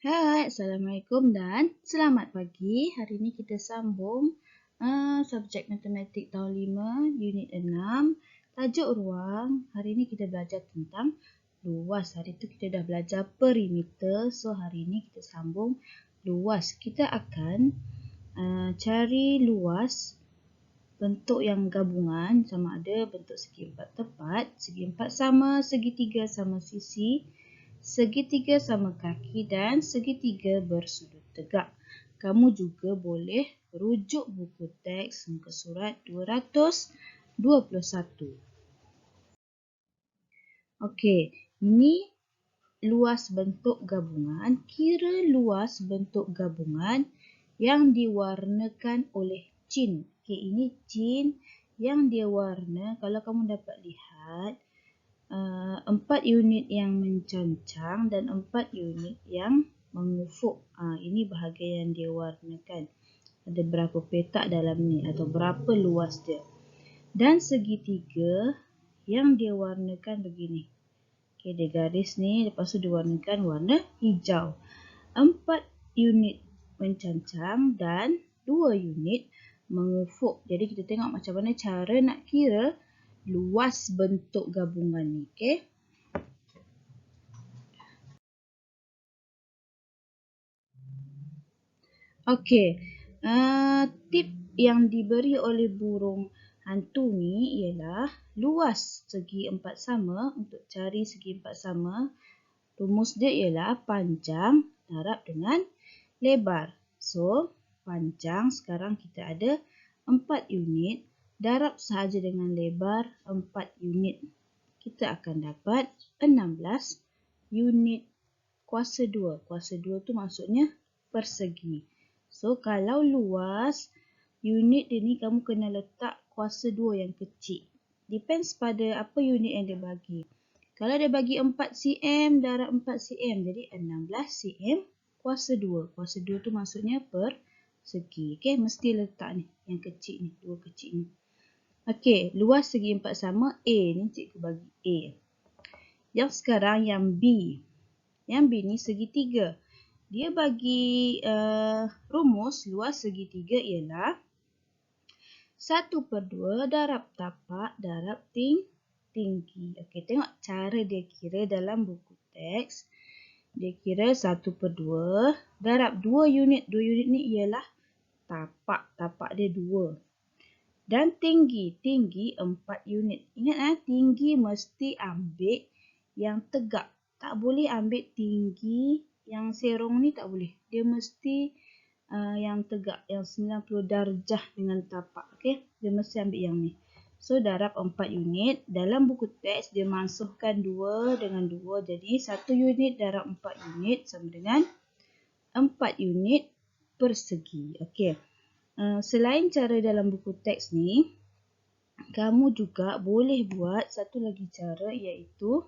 Hai, Assalamualaikum dan selamat pagi. Hari ini kita sambung subjek matematik tahun 5, unit 6, tajuk ruang. Hari ini kita belajar tentang luas. Hari itu kita dah belajar perimeter. So, hari ini kita sambung luas. Kita akan cari luas bentuk yang gabungan, sama ada bentuk segi empat tepat, segi empat sama, segitiga sama sisi, segitiga sama kaki dan segitiga bersudut tegak. Kamu juga boleh rujuk buku teks muka surat 221. Okey, ini luas bentuk gabungan. Kira luas bentuk gabungan yang diwarnakan oleh cin. Okey, ini cin yang dia warna. Kalau kamu dapat lihat, 4 unit yang mencancang dan 4 unit yang mengufuk. Ini bahagian yang dia warnakan. Ada berapa petak dalam ni atau berapa luas dia. Dan segitiga yang dia warnakan begini. Okey, dia garis ni, lepas tu diwarnakan warna hijau. 4 unit mencancang dan 2 unit mengufuk. Jadi kita tengok macam mana cara nak kira luas bentuk gabungan ni. Okey. Okey. Tip yang diberi oleh burung hantu ni ialah luas segi empat sama. Untuk cari segi empat sama, rumus dia ialah panjang darab dengan lebar. So, panjang sekarang kita ada 4 unit darab sahaja dengan lebar 4 unit. Kita akan dapat 16 unit kuasa 2. Kuasa 2 tu maksudnya persegi. So, kalau luas unit dia ni kamu kena letak kuasa 2 yang kecil. Depends pada apa unit yang dia bagi. Kalau dia bagi 4 cm darab 4 cm, jadi 16 cm kuasa 2. Kuasa 2 tu maksudnya persegi. Okey, mesti letak ni yang kecil ni, 2 kecil ni. Okey, luas segi 4 sama A ni cikgu bagi A. Yang sekarang yang B. Yang B ni segitiga. Dia bagi rumus luas segitiga ialah 1/2 darab tapak darab tinggi. Okey, tengok cara dia kira dalam buku teks. Dia kira 1/2 darab 2 unit. 2 unit ni ialah tapak. Tapak dia 2. Dan tinggi. Tinggi 4 unit. Ingat tinggi mesti ambil yang tegak. Tak boleh ambil tinggi yang serong ni, tak boleh. Dia mesti yang tegak, yang 90 darjah dengan tapak. Okey, dia mesti ambil yang ni. So, darab 4 unit. Dalam buku teks, dia masukkan 2 dengan 2. Jadi, 1 unit darab 4 unit sama dengan 4 unit persegi. Okey. Selain cara dalam buku teks ni, kamu juga boleh buat satu lagi cara, iaitu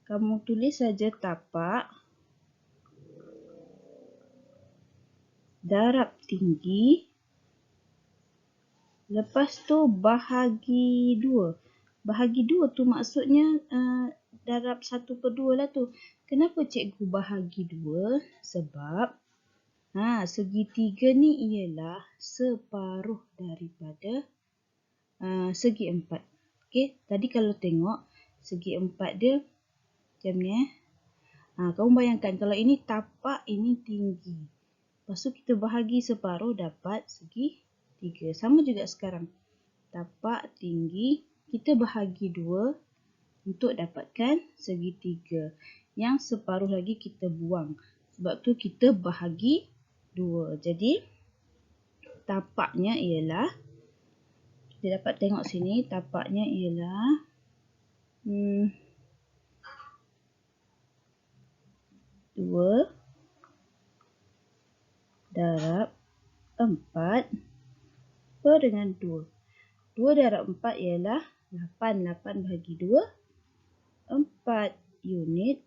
kamu tulis saja tapak darab tinggi, lepas tu bahagi 2. Bahagi 2 tu maksudnya darab 1/2 lah tu. Kenapa cikgu bahagi 2? Sebab segitiga ni ialah separuh daripada segi 4. Okey, tadi kalau tengok segi 4 dia macam ni. Kamu bayangkan kalau ini tapak, ini tinggi. Lepas tu kita bahagi separuh dapat segi 3. Sama juga sekarang. Tapak tinggi, kita bahagi 2 untuk dapatkan segi 3. Yang separuh lagi kita buang. Sebab tu kita bahagi 2. Jadi, tapaknya ialah, kita dapat tengok sini, tapaknya ialah 2 darab 4 per dengan 2. 2 darab 4 ialah 8. 8 bahagi 2, 4 unit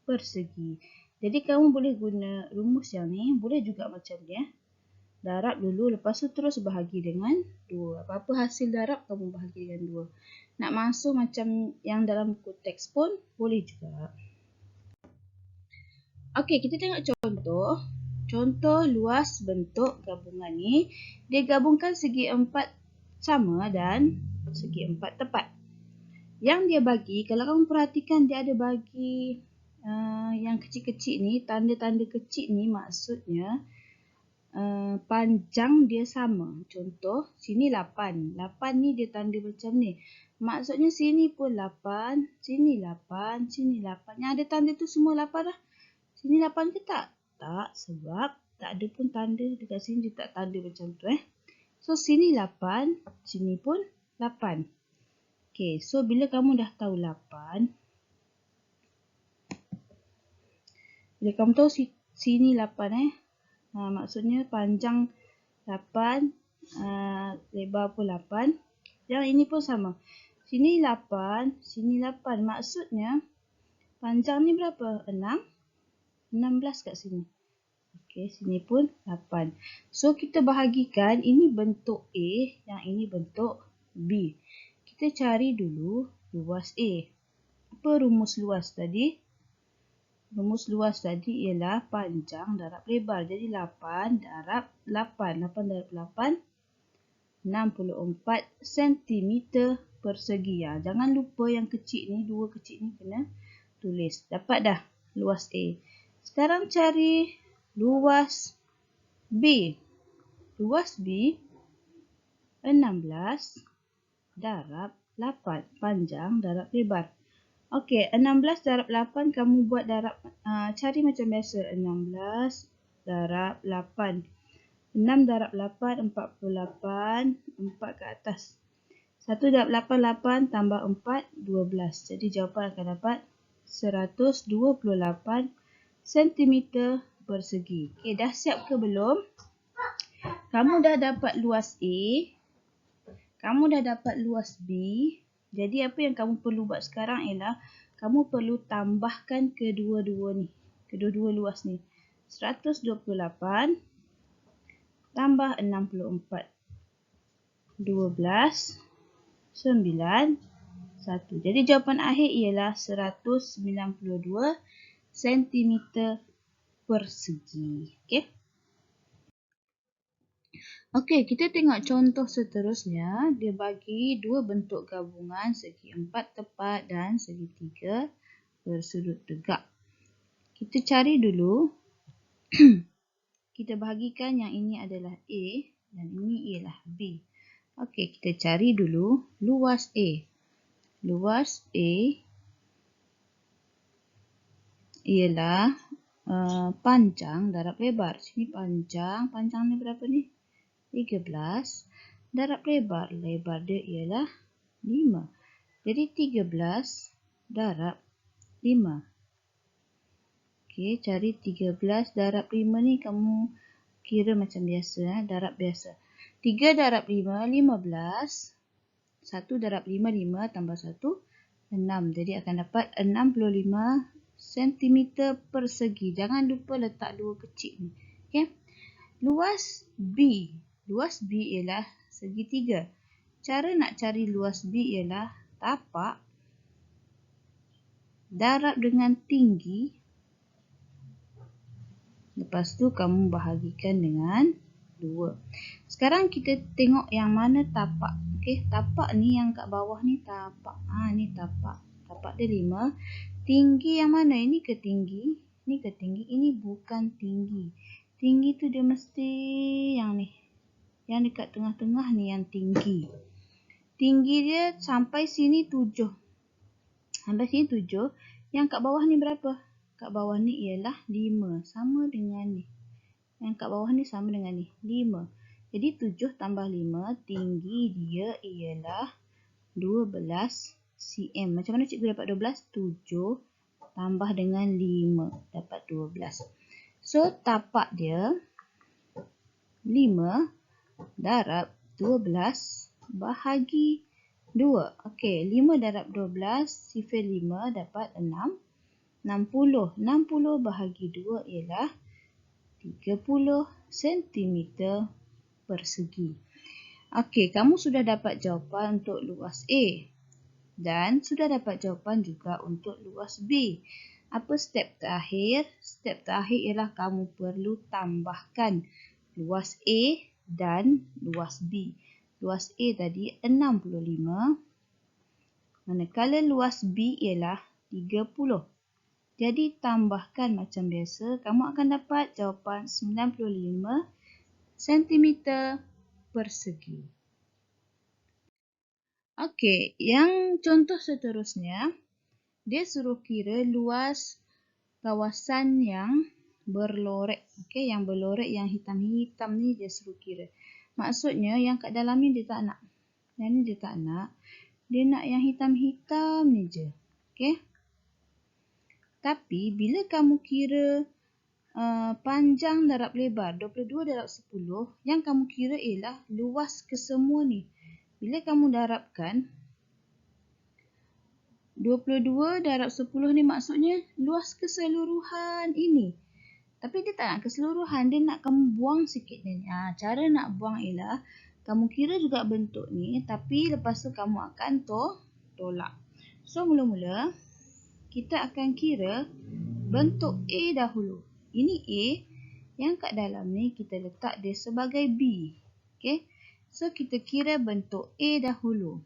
persegi. Jadi kamu boleh guna rumus yang ni, boleh juga macam ni. darab dulu, lepas tu terus bahagi dengan 2. Apa-apa hasil darab kamu bahagi dengan 2. Nak masuk macam yang dalam buku teks pun boleh juga. Okey, kita tengok contoh. Contoh luas bentuk gabungan ni. Dia gabungkan segi 4 sama dan segi 4 tepat. Yang dia bagi, kalau kamu perhatikan dia ada bagi yang kecil-kecil ni, tanda-tanda kecil ni maksudnya panjang dia sama. Contoh, sini 8. 8 ni dia tanda macam ni. Maksudnya sini pun 8, sini 8, sini 8. Yang ada tanda tu semua 8 lah. Sini 8 ke tak? Tak, sebab tak ada pun tanda dekat sini, dia tak tanda macam tu So sini 8, sini pun 8. Okey, so bila kamu dah tahu 8, bila kamu tahu sini 8 maksudnya panjang 8, lebar pun 8. Yang ini pun sama. Sini 8, sini 8. Maksudnya panjang ni berapa? 6. 16 kat sini. Okey, sini pun 8. So, kita bahagikan ini bentuk A, yang ini bentuk B. Kita cari dulu luas A. Apa rumus luas tadi? Rumus luas tadi ialah panjang darab lebar. Jadi 8 darab 8. 8 darab 8, 64 cm persegi. Jangan lupa yang kecil ni, dua kecil ni kena tulis. Dapat dah luas A. Sekarang cari luas B. Luas B 16 darab 8. Panjang darab lebar. Okey, 16 darab 8 kamu buat darab, cari macam biasa. 16 darab 8. 6 darab 8, 48. 4 ke atas. 1 darab 8, 8 tambah 4, 12. Jadi jawapan akan dapat 128 cm persegi. Okey, dah siap ke belum? Kamu dah dapat luas A. Kamu dah dapat luas B. Jadi apa yang kamu perlu buat sekarang ialah kamu perlu tambahkan kedua-dua ni. Kedua-dua luas ni. 128 tambah 64. 12, 9, 1. Jadi jawapan akhir ialah 192 cm persegi. Okey. Okey, kita tengok contoh seterusnya. Dia bagi dua bentuk gabungan segi 4 tepat dan segi 3 bersudut tegak. Kita cari dulu. Kita bahagikan yang ini adalah A dan ini ialah B. Okey, kita cari dulu luas A. Luas A ialah panjang darab lebar. Sini panjang. Panjang ni berapa ni? 13. Darab lebar. Lebar dia ialah 5. Jadi 13 darab 5. Okey, cari 13 darab 5 ni kamu kira macam biasa. Darab biasa. 3 darab 5, 15. 1 darab 5, 5 tambah 1, 6. Jadi akan dapat 65 cm persegi. Jangan lupa letak dua kecil ni. Okay. Luas B. Luas B ialah segi 3. Cara nak cari luas B ialah tapak darab dengan tinggi. Lepas tu kamu bahagikan dengan 2. Sekarang kita tengok yang mana tapak. Okay. Tapak ni yang kat bawah ni tapak. Ni tapak. Tapak dia 5. Tinggi yang mana? Ini ke tinggi? Ini ke tinggi? Ini bukan tinggi. Tinggi tu dia mesti yang ni. Yang dekat tengah-tengah ni yang tinggi. Tinggi dia sampai sini 7. Sampai sini 7. Yang kat bawah ni berapa? Kat bawah ni ialah 5. Sama dengan ni. Yang kat bawah ni sama dengan ni. 5. Jadi 7 tambah 5. Tinggi dia ialah 12 cm. Macam mana cikgu dapat 12? 7 tambah dengan 5. Dapat 12. So, tapak dia 5 darab 12 bahagi 2. Okey, 5 darab 12, sifar 5 dapat 6. 60. 60 bahagi 2 ialah 30 cm persegi. Okey, kamu sudah dapat jawapan untuk luas A dan sudah dapat jawapan juga untuk luas B. Apa step terakhir? Step terakhir ialah kamu perlu tambahkan luas A dan luas B. Luas A tadi 65, manakala luas B ialah 30. Jadi tambahkan macam biasa, kamu akan dapat jawapan 95 cm persegi. Okey, yang contoh seterusnya, dia suruh kira luas kawasan yang berlorek. Okey, yang berlorek yang hitam-hitam ni dia suruh kira. Maksudnya yang kat dalam ni dia tak nak. Yang ni dia tak nak. Dia nak yang hitam-hitam ni je. Okey. Tapi bila kamu kira panjang darab lebar 22 darab 10, yang kamu kira ialah luas kesemua ni. Bila kamu darabkan 22 darab 10 ni maksudnya luas keseluruhan ini. Tapi dia tak nak keseluruhan, dia nak kamu buang sikit ni. Cara nak buang ialah kamu kira juga bentuk ni, tapi lepas tu kamu akan tolak. So mula-mula kita akan kira bentuk A dahulu. Ini A, yang kat dalam ni kita letak dia sebagai B. Okay? So kita kira bentuk A dahulu.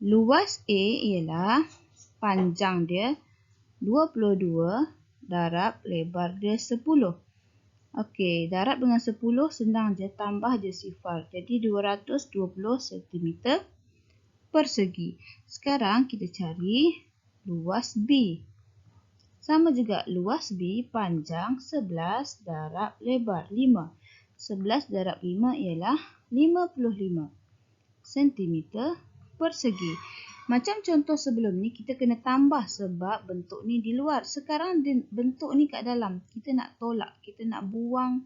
Luas A ialah panjang dia 22 darab lebar dia 10. Okey, darab dengan 10 senang je, tambah je sifar. Jadi 220 cm persegi. Sekarang kita cari luas B. Sama juga luas B panjang 11 darab lebar 5. 11 darab 5 ialah 55 cm persegi. Macam contoh sebelum ni kita kena tambah sebab bentuk ni di luar. Sekarang bentuk ni kat dalam. Kita nak tolak, kita nak buang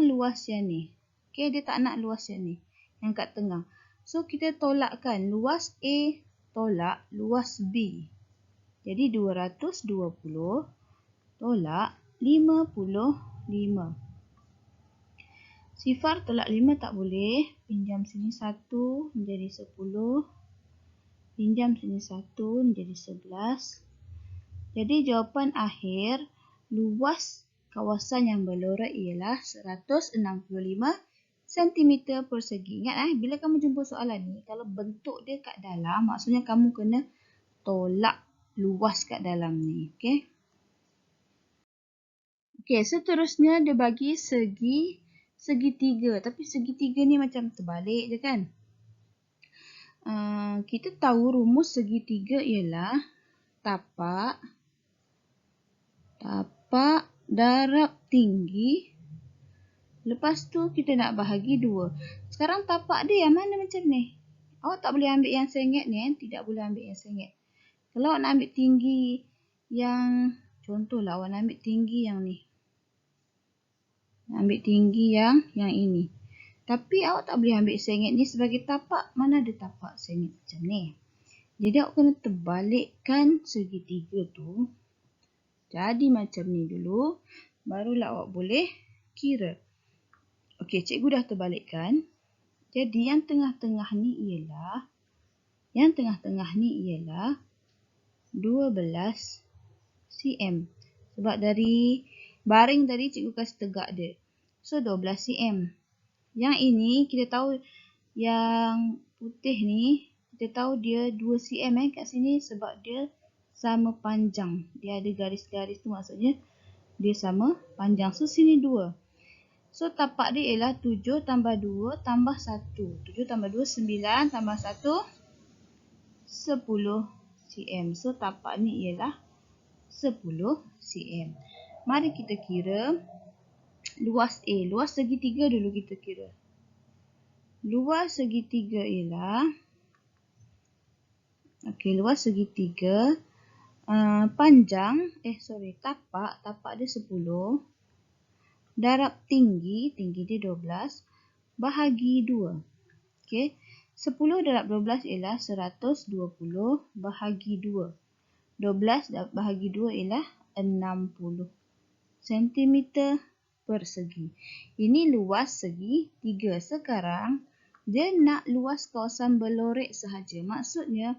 luas yang ni. Okey, dia tak nak luas yang ni, yang kat tengah. So kita tolakkan luas A tolak luas B. Jadi 220 tolak 55. Sifar tolak 5 tak boleh. Pinjam sini 1 menjadi 10. Pinjam sini 1 menjadi 11. Jadi jawapan akhir luas kawasan yang berlorek ialah 165 cm persegi. Ingat bila kamu jumpa soalan ni, kalau bentuk dia kat dalam, maksudnya kamu kena tolak luas kat dalam ni. Okey. Okey, seterusnya dia bagi segitiga. Tapi segitiga ni macam terbalik je kan. Kita tahu rumus segitiga ialah tapak darab tinggi. Lepas tu kita nak bahagi 2. Sekarang tapak dia yang mana macam ni? Awak tak boleh ambil yang sengit ni kan? Tidak boleh ambil yang sengit. Kalau awak nak ambil tinggi yang, contohlah awak nak ambil tinggi yang ni. Nak ambil tinggi yang ini. Tapi awak tak boleh ambil sengit ni sebagai tapak. Mana ada tapak sengit macam ni? Jadi awak kena terbalikkan segitiga tu. Jadi macam ni dulu. Barulah awak boleh kira. Okey, cikgu dah terbalikkan. Jadi yang tengah-tengah ni ialah 12 cm. Sebab dari baring tadi cikgu kasih tegak dia. So 12 cm. Yang ini kita tahu yang putih ni, kita tahu dia 2 cm kat sini sebab dia sama panjang. Dia ada garis-garis tu maksudnya dia sama panjang. So sini 2. So tapak dia ialah 7 tambah 2 tambah 1. 7 tambah 2 9 tambah 1 10 cm. So tapak ni ialah 10 cm. Mari kita kira luas A. Luas segitiga dulu kita kira. Luas segitiga ialah, luas segitiga tapak dia 10 darab tinggi dia 12 bahagi 2. Okey, 10 darab 12 ialah 120 bahagi 2. 12 bahagi 2 ialah 60. cm persegi. Ini luas segi 3. Sekarang, dia nak luas kawasan berlorek sahaja. Maksudnya,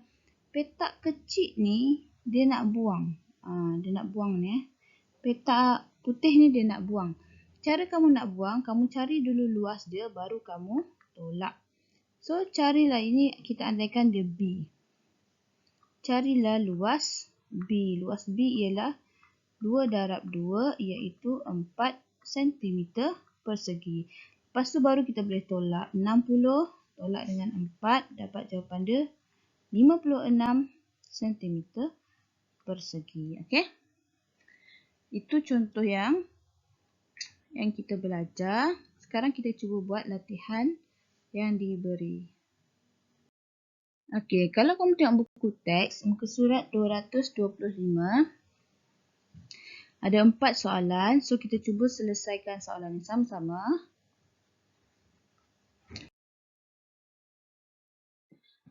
petak kecil ni dia nak buang. Dia nak buang ni. Petak putih ni dia nak buang. Cara kamu nak buang, kamu cari dulu luas dia, baru kamu tolak. So, carilah ini, kita andaikan dia B. Carilah luas B. Luas B ialah 2 darab 2 iaitu 4 cm persegi. Lepas tu baru kita boleh tolak 60 tolak dengan 4 dapat jawapan dia 56 cm persegi. Okey. Itu contoh yang kita belajar. Sekarang kita cuba buat latihan yang diberi. Okey, kalau kamu tengok buku teks muka surat 225 ada 4 soalan, so kita cuba selesaikan soalan ini sama-sama.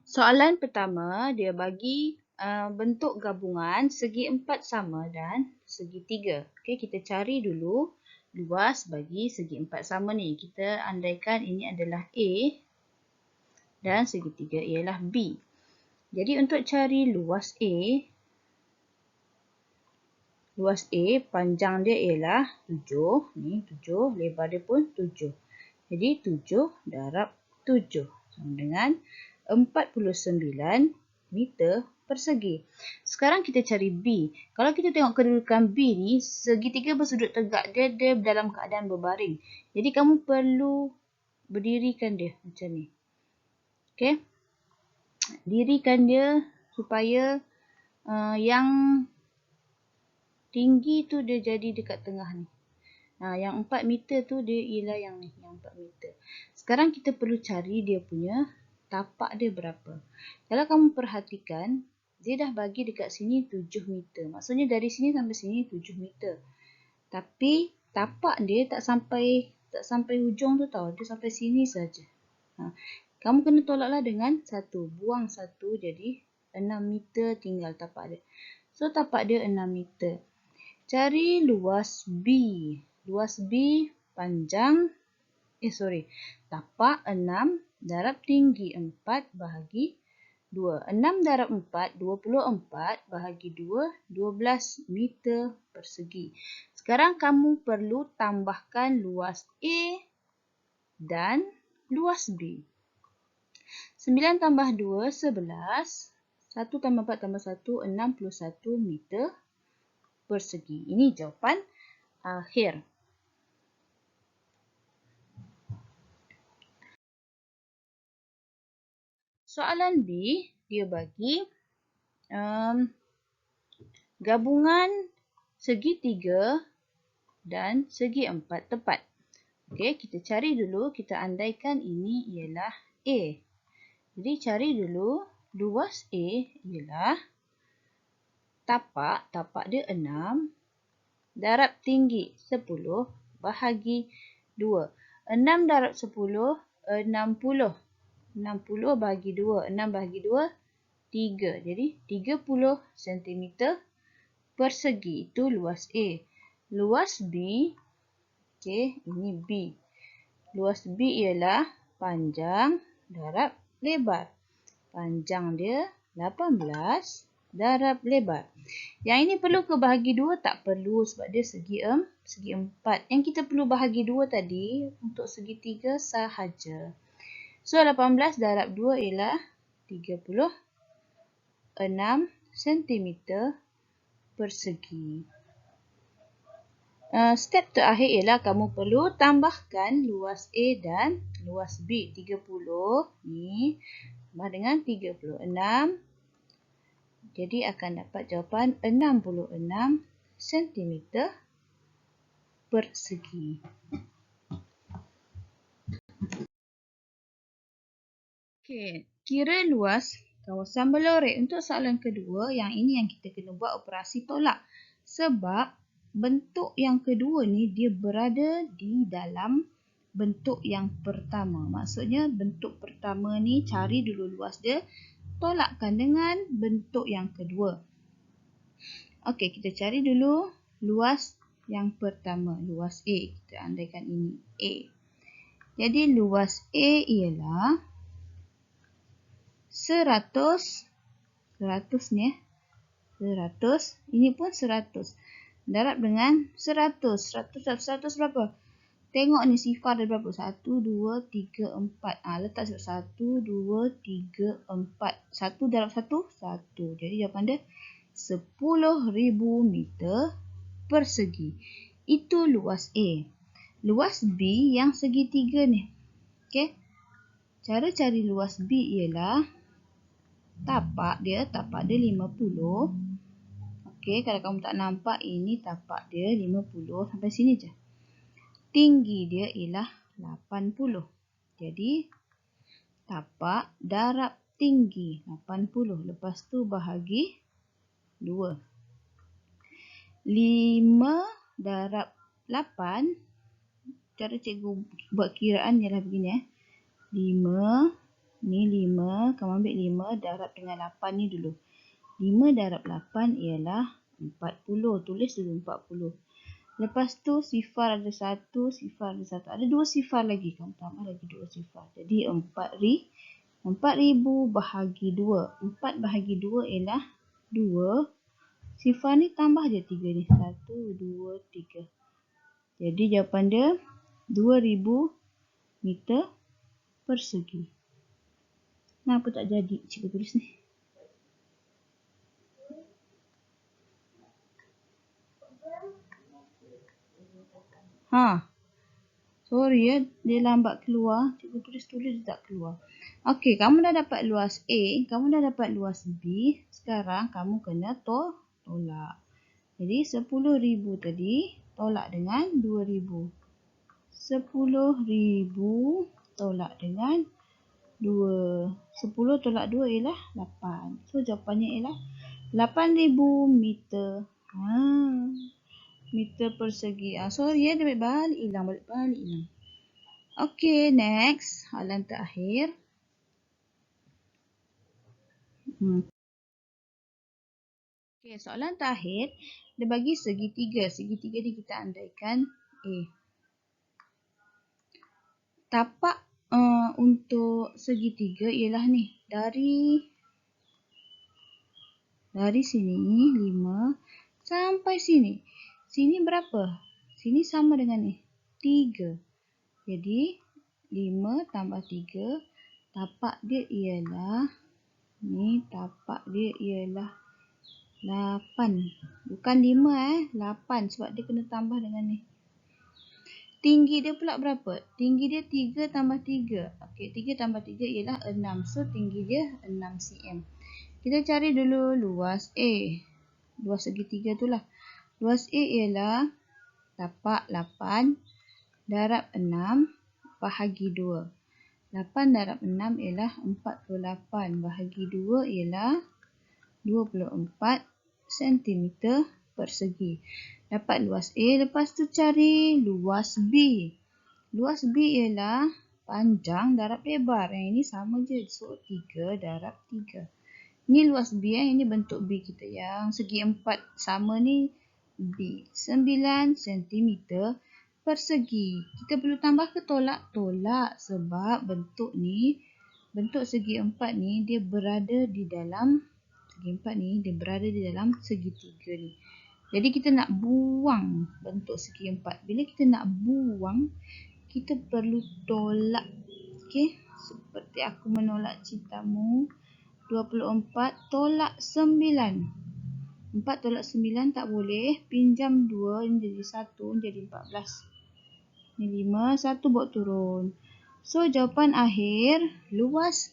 Soalan pertama, dia bagi bentuk gabungan segi 4 sama dan segi 3. Okey, kita cari dulu luas bagi segi 4 sama ni. Kita andaikan ini adalah A dan segi 3 ialah B. Jadi untuk cari luas A panjang dia ialah 7. Ni 7, lebar dia pun 7. Jadi 7 darab 7 sama dengan 49 meter persegi. Sekarang kita cari B. Kalau kita tengok kedudukan B ni, segitiga bersudut tegak dia dalam keadaan berbaring. Jadi kamu perlu berdirikan dia macam ni. Okey. Dirikan dia supaya yang tinggi tu dia jadi dekat tengah ni. Yang 4 meter tu dia ialah yang ni, yang 4 meter. Sekarang kita perlu cari dia punya tapak dia berapa. Kalau kamu perhatikan, dia dah bagi dekat sini 7 meter. Maksudnya dari sini sampai sini 7 meter. Tapi tapak dia tak sampai hujung tu tau. Dia sampai sini saja. Kamu kena tolaklah dengan 1. Buang 1 jadi 6 meter tinggal tapak dia. So tapak dia 6 meter. Cari luas B. Luas B panjang, tapak 6 darab tinggi 4 bahagi 2. 6 darab 4, 24 bahagi 2, 12 meter persegi. Sekarang kamu perlu tambahkan luas A dan luas B. 9 tambah 2, 11. 1 tambah 4 tambah 1, 61 meter persegi. Ini jawapan akhir. Soalan B, dia bagi gabungan segi 3 dan segi 4 tepat. Okey, kita cari dulu, kita andaikan ini ialah A. Jadi cari dulu luas A ialah tapak dia 6 darab tinggi 10 bahagi 2. 6 darab 10, 60. 60 bahagi 2. 6 bahagi 2, 3. Jadi 30 cm persegi. Itu luas A. Luas B. Okey, ini B. Luas B ialah panjang darab lebar. Panjang dia 18 darab lebar. Yang ini perlu ke bahagi 2? Tak perlu sebab dia segi 4. Yang kita perlu bahagi 2 tadi untuk segi 3 sahaja. So 18 darab 2 ialah 36 cm persegi. Step terakhir ialah kamu perlu tambahkan luas A dan luas B. 30 ni tambah dengan 36. Jadi akan dapat jawapan 66 cm persegi. Okey, kira luas kawasan berlorek. Untuk soalan kedua, yang ini yang kita kena buat operasi tolak. Sebab bentuk yang kedua ni dia berada di dalam bentuk yang pertama. Maksudnya bentuk pertama ni cari dulu luas dia, tolakkan dengan bentuk yang kedua. Okey, kita cari dulu luas yang pertama, luas A. Kita andaikan ini A. Jadi luas A ialah 100. 100 ni 100. Ini pun 100. Darab dengan 100. 100 berapa? Tengok ni sifar ada berapa? 1, 2, 3, 4. Letak 1, 2, 3, 4. 1 darab 1, 1. Jadi jawapan dia 10,000 meter persegi. Itu luas A. Luas B yang segitiga ni. Okey. Cara cari luas B ialah tapak dia 50. Okey, kalau kamu tak nampak ini tapak dia 50 sampai sini je. Tinggi dia ialah 80. Jadi, tapak darab tinggi 80. Lepas tu bahagi 2. 5 darab 8. Cara cikgu buat kiraan ialah begini. 5. Ni 5. Kamu ambil 5 darab dengan 8 ni dulu. 5 darab 8 ialah 40. Tulis dulu 40. Lepas tu sifar ada 1, sifar ada 1. Ada 2 sifar lagi. Kamu tambah lagi 2 sifar. Jadi 4,000 bahagi 2. 4 bahagi 2 ialah 2. Sifar ni tambah je 3 ni. 1, 2, 3. Jadi jawapan dia 2,000 meter persegi. Kenapa tak jadi? Cikgu tulis ni. Sorry ya, dia lambat keluar. Cikgu tulis dia tak keluar. Okey, kamu dah dapat luas A, kamu dah dapat luas B. Sekarang kamu kena tolak. Jadi 10,000 tadi tolak dengan 2,000. 10,000 tolak dengan 2. 10 tolak 2 ialah 8. So jawapannya ialah 8,000 meter. Meter persegi. Sorry ya, dia balik hilang. Okey, next. Soalan terakhir. Okey, soalan terakhir. Dia bagi segitiga. Segitiga ni kita andaikan A. Tapak untuk segitiga ialah ni. Dari sini 5 sampai sini. Sini berapa? Sini sama dengan ni. 3. Jadi 5 tambah 3. Tapak dia ialah ni, tapak dia ialah 8. Bukan 5 8 sebab dia kena tambah dengan ni. Tinggi dia pula berapa? Tinggi dia 3 tambah 3. Okey, 3 tambah 3 ialah 6. So tinggi dia 6 cm. Kita cari dulu luas A. Luas segitiga tu lah. Luas A ialah tapak 8 darab 6 bahagi 2. 8 darab 6 ialah 48. Bahagi 2 ialah 24 cm persegi. Dapat luas A. Lepas tu cari luas B. Luas B ialah panjang darab lebar. Yang ini sama je. So 3 darab 3. Ini luas B. Ini bentuk B kita. Yang segi 4 sama ni B. 9 cm persegi. Kita perlu tambah ke tolak? Tolak. Sebab bentuk ni, bentuk segi 4 ni dia berada di dalam segitiga ni. Jadi kita nak buang bentuk segi 4. Bila kita nak buang, kita perlu tolak. Okey, seperti aku menolak cintamu. 24 tolak 9. 4 tolak 9 tak boleh. Pinjam 2, ini jadi 1, jadi 14. Ini 5, 1 bawa turun. So jawapan akhir, luas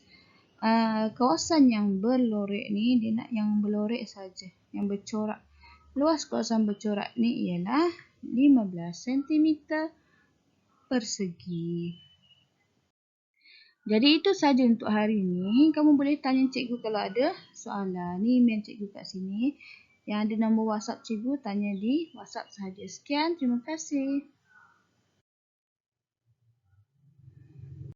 kawasan yang berlorek ni, dia nak yang berlorek saja, yang bercorak. Luas kawasan bercorak ni ialah 15 cm persegi. Jadi itu saja untuk hari ini. Kamu boleh tanya cikgu kalau ada soalan. Ni email cikgu kat sini. Yang ada nombor WhatsApp cikgu, tanya di WhatsApp sahaja. Sekian, terima kasih.